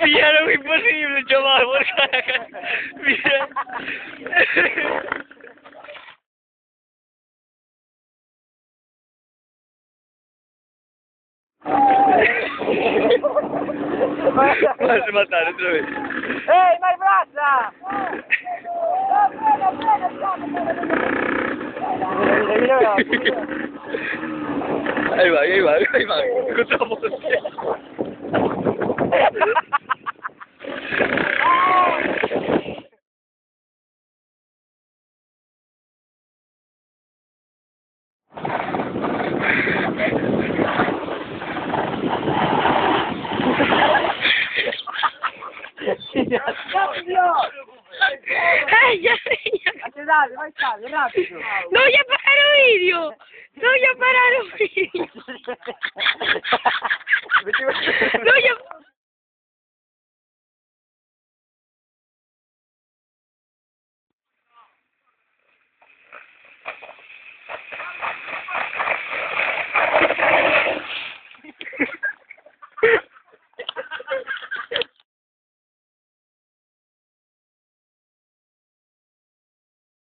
Pillaron imposible, chaval, porque... Mira. Vas a matar otra vez. Ehi, ma il braccia! Ahí va, ahí va, ahí va. Encontramos. Ya sé. Dale, vai salve, rapido! Non voglio fare un video! Non voglio fare un video! Non